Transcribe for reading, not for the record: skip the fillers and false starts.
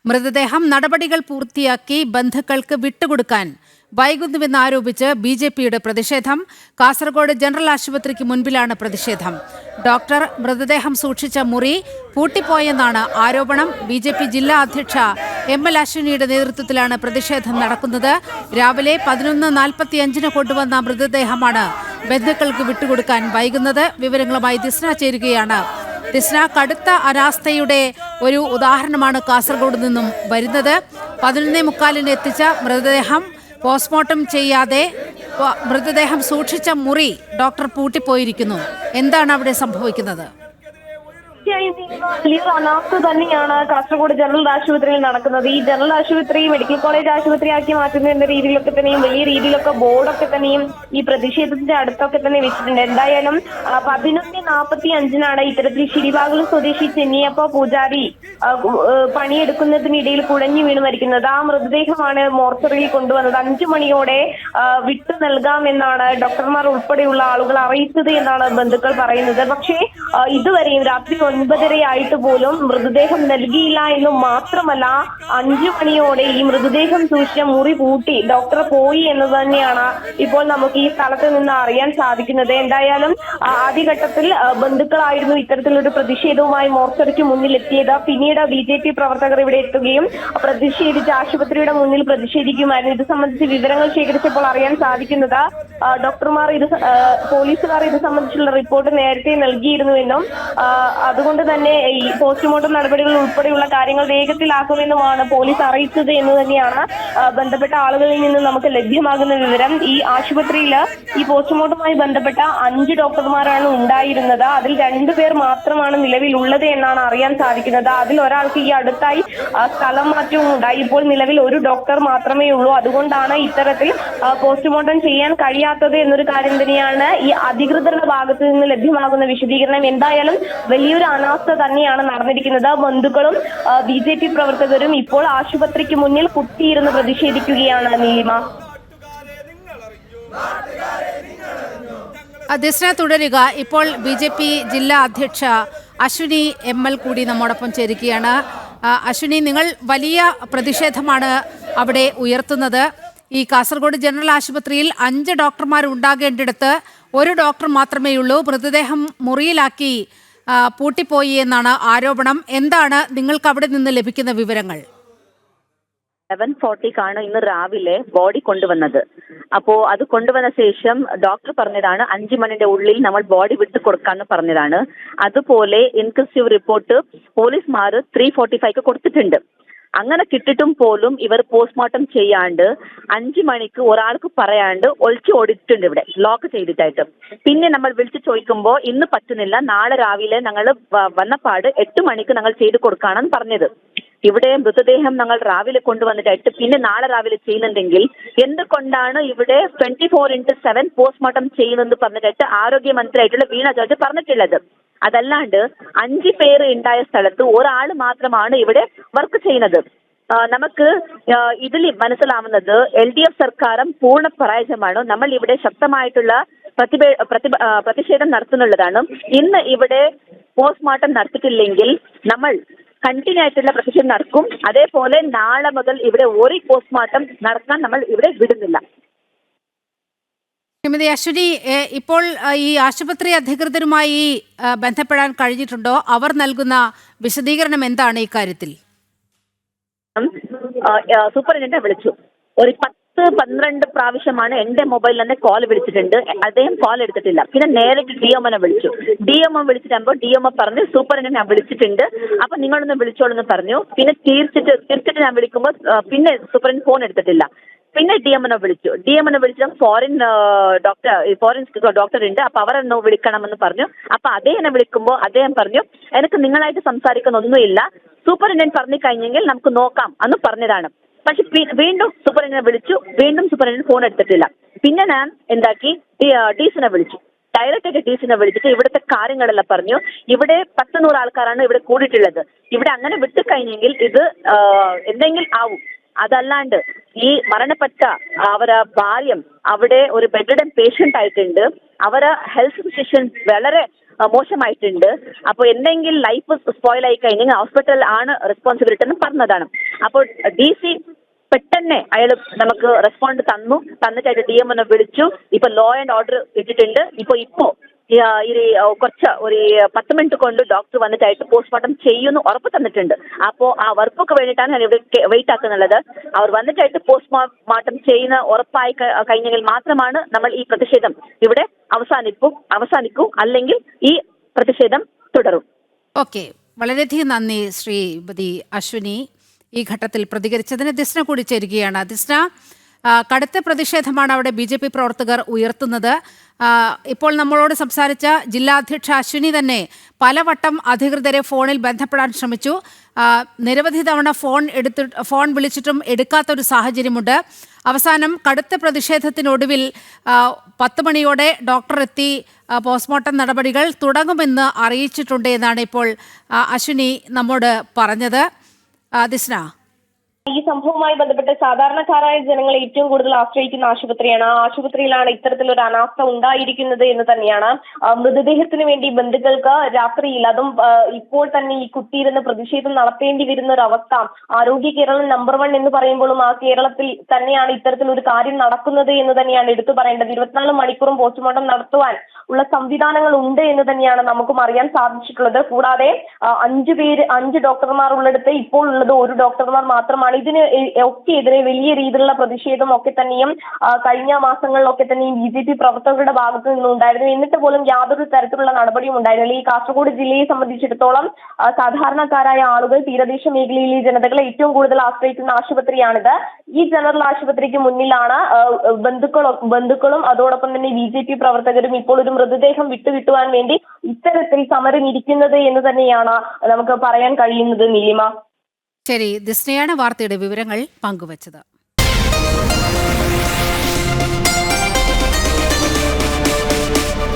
മൃതദേഹം നടപടികൾ പൂർത്തിയാക്കി ബന്ധുക്കൾക്ക് വിട്ടുകൊടുക്കാൻ വൈകുന്നുവെന്നാരോപിച്ച് BJPയുടെ പ്രതിഷേധം. കാസർഗോഡ് ജനറൽ ആശുപത്രിക്ക് മുൻപിലാണ് പ്രതിഷേധം. ഡോക്ടർ മൃതദേഹം സൂക്ഷിച്ച മുറി പൂട്ടിപ്പോയെന്നാണ് ആരോപണം. BJP ജില്ലാ അധ്യക്ഷ ML അശ്വിനിയുടെ നേതൃത്വത്തിലാണ് പ്രതിഷേധം നടക്കുന്നത്. രാവിലെ 11:45 കൊണ്ടുവന്ന മൃതദേഹമാണ് ബന്ധുക്കൾക്ക് വിട്ടുകൊടുക്കാൻ വൈകുന്നത്. വിവരങ്ങളുമായി ദിസ്ന ചേരുകയാണ്. ദിസ്ന, കടുത്ത അനാസ്ഥയുടെ ഒരു ഉദാഹരണമാണ് കാസർഗോഡ് നിന്നും വരുന്നത്. 11:45 എത്തിച്ച മൃതദേഹം പോസ്റ്റ്മോർട്ടം ചെയ്യാതെ മൃതദേഹം സൂക്ഷിച്ച മുറി ഡോക്ടർ പൂട്ടിപ്പോയിരിക്കുന്നു. എന്താണ് അവിടെ സംഭവിക്കുന്നത്? വലിയൊരു അനാസ്ഥ തന്നെയാണ് കാസർഗോഡ് ജനറൽ ആശുപത്രിയിൽ നടക്കുന്നത്. ഈ ജനറൽ ആശുപത്രി മെഡിക്കൽ കോളേജ് ആശുപത്രിയാക്കി മാറ്റുന്നതിന്റെ രീതിയിലൊക്കെ തന്നെയും വലിയ രീതിയിലൊക്കെ ബോർഡൊക്കെ തന്നെയും ഈ പ്രതിഷേധത്തിന്റെ അടുത്തൊക്കെ തന്നെ വെച്ചിട്ടുണ്ട്. എന്തായാലും 11:45 ഇത്തരത്തിൽ ശിരിബാഗുൽ സ്വദേശി ചെന്നിയപ്പ പൂജാരി പണിയെടുക്കുന്നതിനിടയിൽ കുഴഞ്ഞു വീണ് മരിക്കുന്നത്. ആ മൃതദേഹമാണ് മോർച്ചറിയിൽ കൊണ്ടുവന്നത്. 5 മണിയോടെ വിട്ടു നൽകാമെന്നാണ് ഡോക്ടർമാർ ഉൾപ്പെടെയുള്ള ആളുകൾ അറിയിച്ചത് എന്നാണ് ബന്ധുക്കൾ പറയുന്നത്. പക്ഷേ ഇതുവരെയും രാത്രി 9:30 പോലും മൃതദേഹം നൽകിയില്ല എന്ന് മാത്രമല്ല, 5 മണിയോടെ ഈ മൃതദേഹം സൂക്ഷിച്ച മുറി പൂട്ടി ഡോക്ടർ പോയി എന്ന് തന്നെയാണ് ഇപ്പോൾ നമുക്ക് ഈ സ്ഥലത്ത് നിന്ന് അറിയാൻ സാധിക്കുന്നത്. എന്തായാലും ആദ്യഘട്ടത്തിൽ ബന്ധുക്കളായിരുന്നു ഇത്തരത്തിലൊരു പ്രതിഷേധവുമായി മോർച്ചറിക്ക് മുന്നിൽ എത്തിയത്. പിന്നീട് BJP പ്രവർത്തകർ ഇവിടെ എത്തുകയും പ്രതിഷേധിച്ച് ആശുപത്രിയുടെ മുന്നിൽ പ്രതിഷേധിക്കുമായിരുന്നു. ഇത് സംബന്ധിച്ച് വിവരങ്ങൾ ശേഖരിച്ചപ്പോൾ അറിയാൻ സാധിക്കുന്നത് ഡോക്ടർമാർ പോലീസുകാർ ഇത് സംബന്ധിച്ചുള്ള റിപ്പോർട്ട് നേരത്തെ നൽകിയിരുന്നുവെന്നും അതുകൊണ്ട് തന്നെ ഈ പോസ്റ്റ്മോർട്ടം നടപടികൾ ഉൾപ്പെടെയുള്ള കാര്യങ്ങൾ വേഗത്തിലാക്കുമെന്നുമാണ് പോലീസ് അറിയിച്ചത് എന്ന് തന്നെയാണ് ബന്ധപ്പെട്ട ആളുകളിൽ നിന്ന് നമുക്ക് ലഭ്യമാകുന്ന വിവരം. ഈ ആശുപത്രിയിൽ ഈ പോസ്റ്റ്മോർട്ടവുമായി ബന്ധപ്പെട്ട 5 ഡോക്ടർമാരാണ് ഉണ്ടായിരുന്നത്. അതിൽ 2 പേർ മാത്രമാണ് നിലവിലുള്ളത് എന്നാണ് അറിയാൻ സാധിക്കുന്നത്. അതിൽ ഒരാൾക്ക് ഈ അടുത്തായി സ്ഥലം മാറ്റവും ഉണ്ടായി. ഇപ്പോൾ നിലവിൽ ഒരു ഡോക്ടർ മാത്രമേ ഉള്ളൂ. അതുകൊണ്ടാണ് ഇത്തരത്തിൽ പോസ്റ്റ്മോർട്ടം ചെയ്യാൻ കഴിയാത്തത് എന്നൊരു കാര്യം തന്നെയാണ് ഈ അധികൃതരുടെ ഭാഗത്ത് നിന്ന് ലഭ്യമാകുന്ന വിശദീകരണം. എന്തായാലും വലിയൊരു അനാസ്ഥ തന്നെയാണ് നടന്നിരിക്കുന്നത്. ബന്ധുക്കളും BJP പ്രവർത്തകരും ഇപ്പോൾ ആശുപത്രിക്ക് മുന്നിൽ കുത്തിയിരുന്ന് പ്രതിഷേധിക്കുകയാണ്. നീലിമ, ദിസ്ന തുടരുക. ഇപ്പോൾ BJP ജില്ലാ അധ്യക്ഷ അശ്വിനി ML കൂടി നമ്മോടൊപ്പം ചേരുകയാണ്. അശ്വിനി, നിങ്ങൾ വലിയ പ്രതിഷേധമാണ് അവിടെ ഉയർത്തുന്നത്. ഈ കാസർഗോഡ് ജനറൽ ആശുപത്രിയിൽ 5 ഡോക്ടർമാർ ഉണ്ടാകേണ്ടിടത്ത് 1 ഡോക്ടർ മാത്രമേ ഉള്ളൂ. മൃതദേഹം മുറിയിലാക്കി പൂട്ടിപ്പോയി എന്നാണ് ആരോപണം. എന്താണ് നിങ്ങൾക്ക് അവിടെ നിന്ന് ലഭിക്കുന്ന വിവരങ്ങൾ? 11:40 ഇന്ന് രാവിലെ ബോഡി കൊണ്ടുവന്നത്. അപ്പോ അത് കൊണ്ടുവന്ന ശേഷം ഡോക്ടർ പറഞ്ഞതാണ് 5 മണിന്റെ ഉള്ളിൽ നമ്മൾ ബോഡി വിട്ടു കൊടുക്കാന്ന് പറഞ്ഞതാണ്. അതുപോലെ ഇൻക്വസ്റ്റീവ് റിപ്പോർട്ട് പോലീസുമാർ 3:45 കൊടുത്തിട്ടുണ്ട്. അങ്ങനെ കിട്ടിട്ടും പോലും ഇവർ പോസ്റ്റ്മോർട്ടം ചെയ്യാണ്ട് 5 മണിക്ക് ഒരാൾക്ക് പറയാണ്ട് ഒളിച്ചു ഓടിയിട്ടുണ്ട്, ഇവിടെ ലോക്ക് ചെയ്തിട്ടായിട്ട്. പിന്നെ നമ്മൾ വിളിച്ചു ചോദിക്കുമ്പോൾ ഇന്ന് പറ്റുന്നില്ല, നാളെ രാവിലെ ഞങ്ങൾ വന്നപാട് 8 മണിക്ക് ഞങ്ങൾ ചെയ്തു കൊടുക്കാണെന്ന് പറഞ്ഞത്. ഇവിടെ മൃതദേഹം ഞങ്ങൾ രാവിലെ കൊണ്ടുവന്നിട്ടായിട്ട് പിന്നെ നാളെ രാവിലെ ചെയ്യുന്നുണ്ടെങ്കിൽ എന്തുകൊണ്ടാണ് ഇവിടെ 24/7 പോസ്റ്റ്മോർട്ടം ചെയ്യുന്നത് പറഞ്ഞിട്ടായിട്ട് ആരോഗ്യമന്ത്രിയായിട്ടുള്ള വീണ ജോർജ് പറഞ്ഞിട്ടുള്ളത്? അതല്ലാണ്ട് 5 പേര് ഉണ്ടായ സ്ഥലത്ത് ഒരാൾ മാത്രമാണ് ഇവിടെ വർക്ക് ചെയ്യുന്നത്. നമുക്ക് ഇതിൽ മനസ്സിലാവുന്നത് LDF സർക്കാരും പൂർണ്ണ പരാജയമാണ്. നമ്മൾ ഇവിടെ ശക്തമായിട്ടുള്ള പ്രതിഷേധം നടത്തുന്നുള്ളതാണ്. ഇന്ന് ഇവിടെ പോസ്റ്റ്മോർട്ടം നടത്തിയിട്ടില്ലെങ്കിൽ നമ്മൾ കണ്ടിന്യൂ ആയിട്ടുള്ള പ്രതിഷേധം നടക്കും. അതേപോലെ നാളെ മുതൽ ഇവിടെ ഒരു പോസ്റ്റ്മോർട്ടം നടത്താൻ നമ്മൾ ഇവിടെ വിടുന്നില്ല. ശ്രീമതി അശ്വിനി, ഇപ്പോൾ ഈ ആശുപത്രി അധികൃതരുമായി ബന്ധപ്പെടാൻ കഴിഞ്ഞിട്ടുണ്ടോ? അവർ നൽകുന്ന വിശദീകരണം എന്താണ് ഈ കാര്യത്തിൽ? സൂപ്പറിനെ വിളിച്ചു. ഒരു 10-12 പ്രാവശ്യമാണ് എന്റെ മൊബൈലിൽ തന്നെ കോൾ വിളിച്ചിട്ടുണ്ട്. അദ്ദേഹം കോൾ എടുത്തിട്ടില്ല. പിന്നെ നേരിട്ട് DMOനെ വിളിച്ചു. DMO വിളിച്ചിട്ടാകുമ്പോൾ DMO പറഞ്ഞു സൂപ്പറിനെ ഞാൻ വിളിച്ചിട്ടുണ്ട്, അപ്പൊ നിങ്ങളൊന്ന് വിളിച്ചോളെന്ന് പറഞ്ഞു. പിന്നെ തീർച്ചിട്ട് ഞാൻ വിളിക്കുമ്പോൾ പിന്നെ സൂപ്പറിന് ഫോൺ എടുത്തിട്ടില്ല. പിന്നെ DMOനെ വിളിച്ചിട്ട് ഫോറിൻ ഡോക്ടർ ഉണ്ട്, അപ്പൊ അവരെന്നോ വിളിക്കണമെന്ന് പറഞ്ഞു. അപ്പൊ അദ്ദേഹം വിളിക്കുമ്പോൾ അദ്ദേഹം പറഞ്ഞു എനിക്ക് നിങ്ങളായിട്ട് സംസാരിക്കുന്നൊന്നുമില്ല, സൂപ്പറിനെ പറഞ്ഞു കഴിഞ്ഞെങ്കിൽ നമുക്ക് നോക്കാം എന്ന് പറഞ്ഞതാണ്. പക്ഷെ വീണ്ടും സൂപ്പറിനെ വിളിച്ചു, വീണ്ടും സൂപ്പറിനെ ഫോൺ എടുത്തിട്ടില്ല. പിന്നെ ഞാൻ എന്താക്കി DCനെ വിളിച്ചു. ഡയറക്റ്റായിട്ട് DCനെ വിളിച്ചിട്ട് ഇവിടുത്തെ കാര്യങ്ങളെല്ലാം പറഞ്ഞു. ഇവിടെ 10-100 ആൾക്കാരാണ് ഇവിടെ കൂടിയിട്ടുള്ളത്. ഇവിടെ അങ്ങനെ വിട്ടു കഴിഞ്ഞെങ്കിൽ ഇത് എന്തെങ്കിലും ആവും. അതല്ലാണ്ട് ഈ മരണപ്പെട്ട അവരെ ഭാര്യ അവിടെ ഒരു ബെഡ്രിഡൻ പേഷ്യന്റ് ആയിട്ടുണ്ട്. അവരെ ഹെൽത്ത് സിറ്റുവേഷൻ വളരെ മോശമായിട്ടുണ്ട്. അപ്പോൾ എന്തെങ്കിലും ലൈഫ് സ്പോയിൽ ആയി കഴിഞ്ഞെങ്കിൽ ഹോസ്പിറ്റൽ ആണ് റെസ്പോൺസിബിലിറ്റി എന്ന് പറഞ്ഞതാണ്. അപ്പോൾ DC പെട്ടെന്ന് അയാൾ നമുക്ക് റെസ്പോണ്ട് തന്നിട്ടായിട്ട് DM വിളിച്ചു. ഇപ്പൊ ലോ ആൻഡ് ഓർഡർ ഇട്ടിട്ടുണ്ട്. ഇപ്പോ കുറച്ച് ഒരു 10 മിനിറ്റ് കൊണ്ട് ഡോക്ടർ വന്നിട്ടായിട്ട് പോസ്റ്റ്മോർട്ടം ചെയ്യുന്നു ഉറപ്പ് തന്നിട്ടുണ്ട്. അപ്പോൾ ആ വർക്കൊക്കെ വേണ്ടിയിട്ടാണ് ഞാൻ ഇവിടെ വെയിറ്റ് ആക്കുന്നുള്ളത്. അവർ വന്നിട്ടായിട്ട് പോസ്റ്റ്മോർട്ടം ചെയ്യുന്ന ഉറപ്പായി കഴിഞ്ഞെങ്കിൽ മാത്രമാണ് നമ്മൾ ഈ പ്രതിഷേധം ഇവിടെ അവസാനിക്കൂ, അല്ലെങ്കിൽ ഈ പ്രതിഷേധം തുടരും. ഓക്കെ, വളരെയധികം നന്ദി ശ്രീമതി അശ്വിനി ഈ ഘട്ടത്തിൽ പ്രതികരിച്ചതിന്. ദിസ്ന കൂടി ചേരുകയാണ്. ദിസ്ന, കടുത്ത പ്രതിഷേധമാണ് അവിടെ BJP പ്രവർത്തകർ ഉയർത്തുന്നത്. ഇപ്പോൾ നമ്മളോട് സംസാരിച്ച ജില്ലാ അധ്യക്ഷ അശ്വിനി തന്നെ പലവട്ടം അധികൃതരെ ഫോണിൽ ബന്ധപ്പെടാൻ ശ്രമിച്ചു. നിരവധി തവണ ഫോൺ വിളിച്ചിട്ടും എടുക്കാത്തൊരു സാഹചര്യമുണ്ട്. അവസാനം കടുത്ത പ്രതിഷേധത്തിനൊടുവിൽ 10 മണിയോടെ ഡോക്ടർ എത്തി പോസ്റ്റ്മോർട്ടം നടപടികൾ തുടങ്ങുമെന്ന് അറിയിച്ചിട്ടുണ്ട് എന്നാണ് ഇപ്പോൾ അശ്വിനി നമ്മോട് പറഞ്ഞത്. ദിസ്ന, ഈ സംഭവവുമായി ബന്ധപ്പെട്ട് സാധാരണക്കാരായ ജനങ്ങൾ ഏറ്റവും കൂടുതൽ ആശ്രയിക്കുന്ന ആശുപത്രിയാണ്. ആ ആശുപത്രിയിലാണ് ഇത്തരത്തിലൊരു അനാസ്ഥ ഉണ്ടായിരിക്കുന്നത് എന്ന് തന്നെയാണ്. മൃതദേഹത്തിന് വേണ്ടി ബന്ധുക്കൾക്ക് രാത്രിയിൽ, അതും ഇപ്പോൾ തന്നെ ഈ കുത്തിയിരുന്ന് പ്രതിഷേധം നടത്തേണ്ടി വരുന്ന ഒരു അവസ്ഥ. ആരോഗ്യ കേരളം നമ്പർ 1 എന്ന് പറയുമ്പോഴും ആ കേരളത്തിൽ തന്നെയാണ് ഇത്തരത്തിലൊരു കാര്യം നടക്കുന്നത് എന്ന് തന്നെയാണ് എടുത്തു പറയേണ്ടത്. 24 മണിക്കൂറും പോസ്റ്റ്മോർട്ടം നടത്തുവാൻ ഉള്ള സംവിധാനങ്ങൾ ഉണ്ട് എന്ന് തന്നെയാണ് നമുക്കും അറിയാൻ സാധിച്ചിട്ടുള്ളത്. കൂടാതെ 5 ഡോക്ടർമാർ ഉള്ളിടത്ത് ഇപ്പോൾ ഉള്ളത് 1 ഡോക്ടർമാർ മാത്രമാണ്. ഇതിന് ഒക്കെ എതിരെ വലിയ രീതിയിലുള്ള പ്രതിഷേധം ഒക്കെ തന്നെയും കഴിഞ്ഞ മാസങ്ങളിലൊക്കെ തന്നെയും BJP പ്രവർത്തകരുടെ ഭാഗത്തു നിന്നുണ്ടായിരുന്നു. എന്നിട്ട് പോലും യാതൊരു തരത്തിലുള്ള നടപടിയും ഉണ്ടായിരുന്നില്ല. ഈ കാസർഗോഡ് ജില്ലയെ സംബന്ധിച്ചിടത്തോളം സാധാരണക്കാരായ ആളുകൾ, തീരദേശ മേഖലയിലെ ജനതകൾ ഏറ്റവും കൂടുതൽ ആശ്രയിക്കുന്ന ആശുപത്രിയാണിത്. ഈ ജനറൽ ആശുപത്രിക്ക് മുന്നിലാണ് ബന്ധുക്കളും അതോടൊപ്പം തന്നെ BJP പ്രവർത്തകരും ഇപ്പോൾ ഒരു മൃതദേഹം വിട്ടുകിട്ടുവാൻ വേണ്ടി ഇത്തരത്തിൽ സമരം ഇരിക്കുന്നത് എന്ന് തന്നെയാണ് നമുക്ക് പറയാൻ കഴിയുന്നത്. നീലിമ, ശരി, ദിസ്നയാണ് വാർത്തയുടെ വിവരങ്ങൾ പങ്കുവച്ചത്.